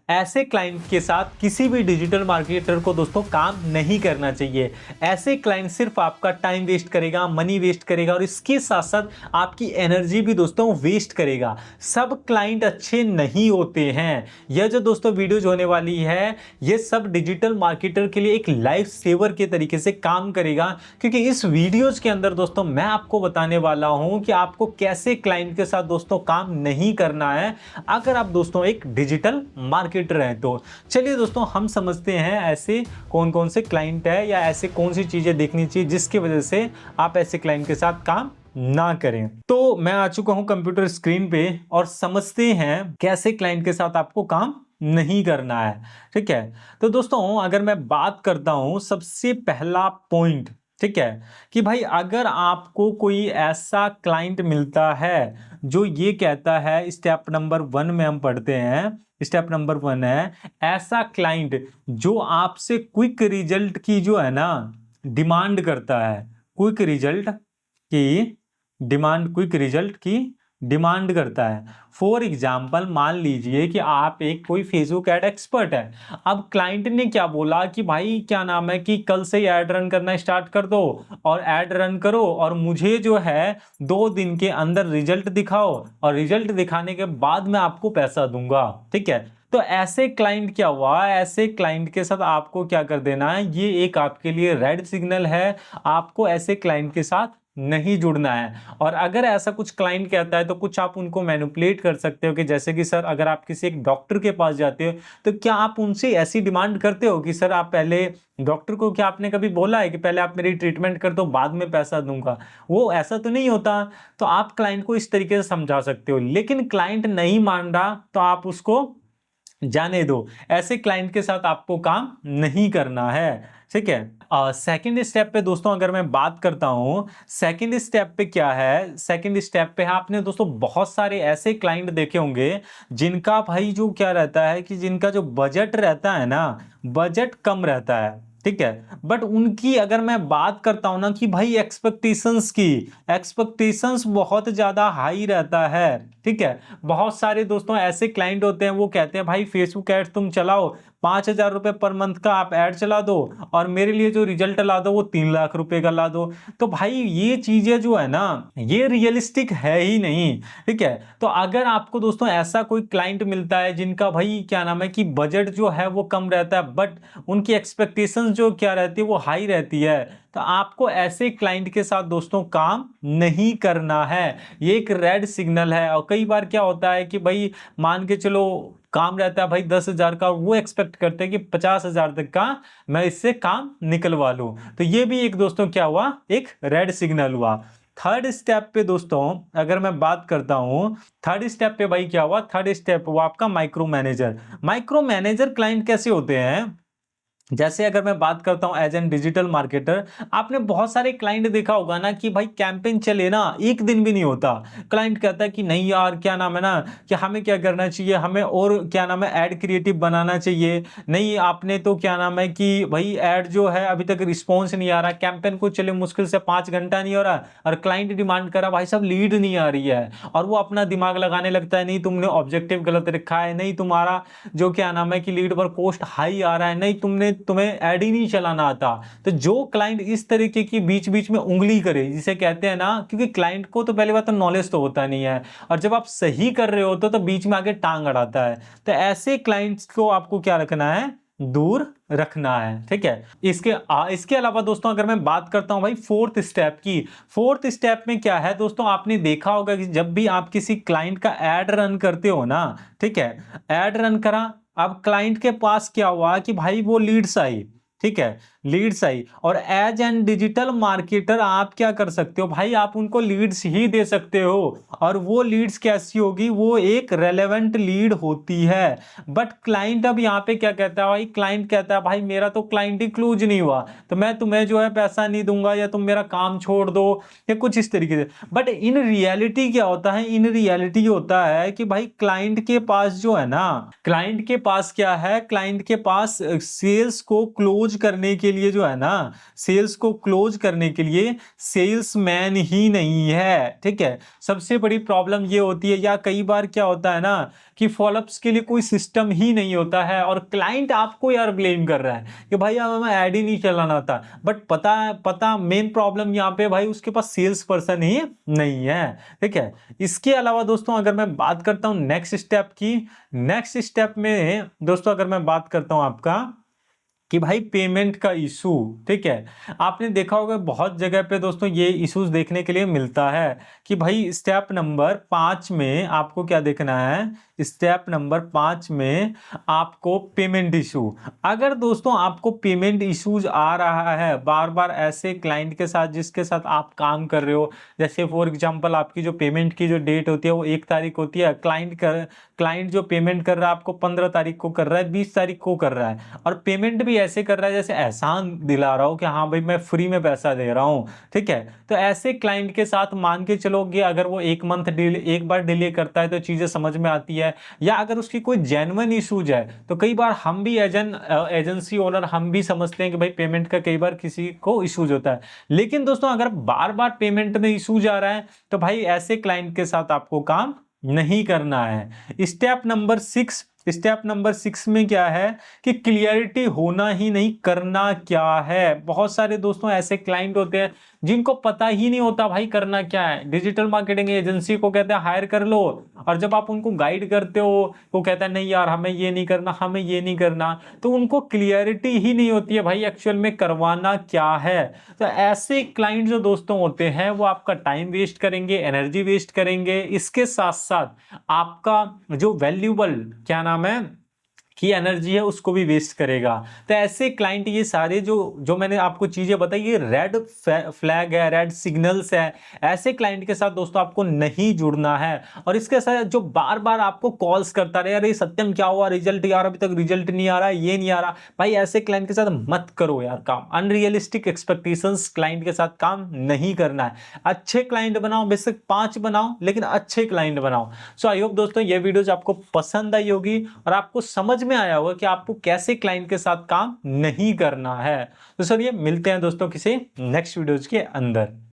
ऐसे क्लाइंट के साथ किसी भी डिजिटल मार्केटर को दोस्तों काम नहीं करना चाहिए। ऐसे क्लाइंट सिर्फ आपका टाइम वेस्ट करेगा, मनी वेस्ट करेगा और इसके साथ साथ आपकी एनर्जी भी दोस्तों वेस्ट करेगा। सब क्लाइंट अच्छे नहीं होते हैं। यह जो दोस्तों वीडियोज होने वाली है, ये सब डिजिटल मार्केटर के लिए एक लाइफ सेवर के तरीके से काम करेगा, क्योंकि इस वीडियोज के अंदर दोस्तों मैं आपको बताने वाला हूं कि आपको कैसे क्लाइंट के साथ दोस्तों काम नहीं करना है अगर आप दोस्तों एक डिजिटल मार्केटर हैं। तो चलिए दोस्तों हम समझते हैं ऐसे कौन कौन से क्लाइंट है या ऐसे कौन सी चीजें देखनी चाहिए जिसकी वजह से आप ऐसे क्लाइंट के साथ काम ना करें। तो मैं आ चुका हूं कंप्यूटर स्क्रीन पे और समझते हैं कैसे क्लाइंट के साथ आपको काम नहीं करना है। ठीक है, तो दोस्तों अगर मैं बात करता हूं सबसे पहला पॉइंट, ठीक है, कि भाई अगर आपको कोई ऐसा क्लाइंट मिलता है जो ये कहता है, स्टेप नंबर 1 में हम पढ़ते हैं, स्टेप नंबर 1 है ऐसा क्लाइंट जो आपसे क्विक रिजल्ट की जो है ना डिमांड करता है, क्विक रिजल्ट की डिमांड करता है। फॉर एग्जाम्पल मान लीजिए कि आप एक कोई फेसबुक ऐड एक्सपर्ट है। अब क्लाइंट ने क्या बोला कि भाई क्या नाम है कि कल से ही ऐड रन करना स्टार्ट कर दो और ऐड रन करो और मुझे जो है 2 दिन के अंदर रिजल्ट दिखाओ और रिजल्ट दिखाने के बाद मैं आपको पैसा दूंगा। ठीक है, तो ऐसे क्लाइंट क्या हुआ, ऐसे क्लाइंट के साथ आपको क्या कर देना है, ये एक आपके लिए रेड सिग्नल है। आपको ऐसे क्लाइंट के साथ नहीं जुड़ना है। और अगर ऐसा कुछ क्लाइंट कहता है तो कुछ आप उनको मैनिपुलेट कर सकते हो कि जैसे कि सर अगर आप किसी एक डॉक्टर के पास जाते हो तो क्या आप उनसे ऐसी डिमांड करते हो कि सर आप पहले डॉक्टर को, क्या आपने कभी बोला है कि पहले आप मेरी ट्रीटमेंट कर दो बाद में पैसा दूंगा? वो ऐसा तो नहीं होता। तो आप क्लाइंट को इस तरीके से समझा सकते हो, लेकिन क्लाइंट नहीं मान रहा तो आप उसको जाने दो। ऐसे क्लाइंट के साथ आपको काम नहीं करना है। ठीक है, सेकंड स्टेप पे दोस्तों अगर मैं बात करता हूं, सेकंड स्टेप पे क्या है, सेकंड स्टेप पे आपने दोस्तों बहुत सारे ऐसे क्लाइंट देखे होंगे जिनका भाई जो क्या रहता है कि जिनका जो बजट रहता है ना, बजट कम रहता है। ठीक है, बट उनकी अगर मैं बात करता हूं ना कि भाई एक्सपेक्टेशंस बहुत ज्यादा हाई रहता है। ठीक है, बहुत सारे दोस्तों ऐसे क्लाइंट होते हैं वो कहते हैं भाई फेसबुक एड्स तुम चलाओ, 5,000 रुपए पर मंथ का आप ऐड चला दो और मेरे लिए जो रिजल्ट ला दो वो 3 लाख रुपए का ला दो। तो भाई ये चीजें जो है ना ये रियलिस्टिक है ही नहीं। ठीक है, तो अगर आपको दोस्तों ऐसा कोई क्लाइंट मिलता है जिनका भाई क्या नाम है कि बजट जो है वो कम रहता है बट उनकी एक्सपेक्टेशंस जो क्या रहती है वो हाई रहती है, तो आपको ऐसे क्लाइंट के साथ दोस्तों काम नहीं करना है। ये एक रेड सिग्नल है। और कई बार क्या होता है कि भाई मान के चलो काम रहता है भाई 10,000 का, वो एक्सपेक्ट करते हैं कि 50,000 तक का मैं इससे काम निकलवा लूं। तो ये भी एक दोस्तों क्या हुआ, एक रेड सिग्नल हुआ। थर्ड स्टेप पे दोस्तों अगर मैं बात करता हूं, थर्ड स्टेप पे भाई क्या हुआ, थर्ड स्टेप हुआ आपका micro manager. Micro manager client कैसे होते हैं, जैसे अगर मैं बात करता हूं एज एन डिजिटल मार्केटर, आपने बहुत सारे क्लाइंट देखा होगा ना कि भाई कैंपेन चले ना एक दिन भी नहीं होता, क्लाइंट कहता है कि नहीं यार क्या नाम है ना कि हमें क्या करना चाहिए, हमें और क्या नाम है ऐड क्रिएटिव बनाना चाहिए, नहीं आपने तो क्या नाम है कि भाई ऐड जो है अभी तक रिस्पॉन्स नहीं आ रहा, कैंपेन को चले मुश्किल से 5 घंटा नहीं हो रहा और क्लाइंट डिमांड कर रहा भाई साहब लीड नहीं आ रही है, और वो अपना दिमाग लगाने लगता है नहीं तुमने ऑब्जेक्टिव गलत रखा है, नहीं तुम्हारा जो क्या नाम है कि लीड पर कॉस्ट हाई आ रहा है, नहीं तुम्हें ऐड ही नहीं चलाना आता। तो जो क्लाइंट इस तरीके की बीच बीच में उंगली करे, जिसे कहते हैं ना, क्योंकि क्लाइंट को तो पहली बात तो नॉलेज तो होता नहीं है और जब आप सही कर रहे होते तो बीच में आके टांग अड़ाता है, तो ऐसे क्लाइंट्स को आपको क्या रखना है, दूर रखना है। ठीक है, इसके अलावा दोस्तों अगर मैं बात करता हूं भाई फोर्थ स्टेप की, फोर्थ स्टेप में क्या है दोस्तों, आपने देखा होगा कि जब भी आप किसी क्लाइंट का एड रन करते हो ना, ठीक है, एड रन करा, अब क्लाइंट के पास क्या हुआ कि भाई वो लीड्स आई, ठीक है, लीड्स आई, और एज एन डिजिटल मार्केटर आप क्या कर सकते हो भाई, आप उनको लीड्स ही दे सकते हो, और वो लीड्स कैसी होगी, वो एक रेलेवेंट लीड होती है। बट क्लाइंट अब यहाँ पे क्या कहता है भाई, क्लाइंट कहता है भाई मेरा तो क्लाइंट ही क्लोज नहीं हुआ तो मैं तुम्हें जो है पैसा नहीं दूंगा या तुम मेरा काम छोड़ दो या कुछ इस तरीके से। बट इन रियलिटी क्या होता है, इन रियलिटी होता है कि भाई क्लाइंट के पास जो है ना, क्लाइंट के पास क्या है, क्लाइंट के पास सेल्स को क्लोज करने के लिए जो है ना, सेल्स को क्लोज करने के लिए सेल्समैन ही नहीं है, ठीक है। सबसे बड़ी प्रॉब्लम ये होती है, या कई बार क्या होता है ना कि फॉलोअप्स के लिए कोई सिस्टम ही नहीं होता है और क्लाइंट आपको यार ब्लेम कर रहा है कि भाई हमें ऐड ही नहीं चलाना था, बट पता मेन प्रॉब्लम यहाँ पे भाई उसके पास सेल्स पर्सन ही नहीं है, ठीक है। इसके अलावा दोस्तों अगर मैं बात करता हूं नेक्स्ट स्टेप की, नेक्स्ट स्टेप में दोस्तों अगर मैं बात करता हूं आपका कि भाई पेमेंट का इशू, ठीक है। आपने देखा होगा बहुत जगह पे दोस्तों ये इश्यूज देखने के लिए मिलता है कि भाई स्टेप नंबर 5 में आपको क्या देखना है, स्टेप नंबर 5 में आपको पेमेंट इशू। अगर दोस्तों आपको पेमेंट इश्यूज आ रहा है बार बार ऐसे क्लाइंट के साथ जिसके साथ आप काम कर रहे हो, जैसे फॉर एग्जांपल आपकी जो पेमेंट की जो डेट होती है वो 1 तारीख होती है, क्लाइंट जो पेमेंट कर रहा है आपको 15 तारीख को कर रहा है, 20 तारीख को कर रहा है, और पेमेंट भी ऐसे कर रहा है जैसे एहसान दिला रहा हूं कि हाँ भाई मैं फ्री में पैसा दे रहा हूं, ठीक है। तो ऐसे क्लाइंट के साथ मान के चलोगे अगर वो एक बार डिले करता है तो चीजें समझ में आती है, या अगर उसकी कोई जेन्युइन इश्यूज है तो कई बार हम भी एजेंसी ओनर हम भी समझते हैं कि भाई पेमेंट का कई बार किसी को इश्यूज होता है। लेकिन दोस्तों अगर बार बार पेमेंट में इश्यूज आ रहा है तो भाई ऐसे क्लाइंट के साथ आपको काम नहीं करना है। स्टेप नंबर 6 में क्या है कि क्लियरिटी होना ही नहीं, करना क्या है। बहुत सारे दोस्तों ऐसे क्लाइंट होते हैं जिनको पता ही नहीं होता भाई करना क्या है। डिजिटल मार्केटिंग एजेंसी को कहते हैं हायर कर लो, और जब आप उनको गाइड करते हो वो कहता है नहीं यार हमें ये नहीं करना, हमें ये नहीं करना, तो उनको क्लियरिटी ही नहीं होती है भाई एक्चुअल में करवाना क्या है। तो ऐसे क्लाइंट जो दोस्तों होते हैं वो आपका टाइम वेस्ट करेंगे, एनर्जी वेस्ट करेंगे, इसके साथ साथ आपका जो वैल्यूबल क्या नाम है की एनर्जी है उसको भी वेस्ट करेगा। तो ऐसे क्लाइंट, ये सारे जो मैंने आपको चीजें बताई ये रेड फ्लैग है, रेड सिग्नल्स है। ऐसे क्लाइंट के साथ दोस्तों आपको नहीं जुड़ना है। और इसके साथ जो बार बार आपको कॉल्स करता रहे, अरे सत्यम क्या हुआ, रिजल्ट यार अभी तक रिजल्ट नहीं आ रहा, ये नहीं आ रहा, भाई ऐसे क्लाइंट के साथ मत करो यार काम। अनरियलिस्टिक एक्सपेक्टेशंस क्लाइंट के साथ काम नहीं करना है। अच्छे क्लाइंट बनाओ, बेशक 5 बनाओ लेकिन अच्छे क्लाइंट बनाओ। सो आई होप दोस्तों ये वीडियोज आपको पसंद आई होगी और आपको समझ में आया होगा कि आपको कैसे क्लाइंट के साथ काम नहीं करना है। तो चलिए मिलते हैं दोस्तों किसी नेक्स्ट वीडियोज के अंदर।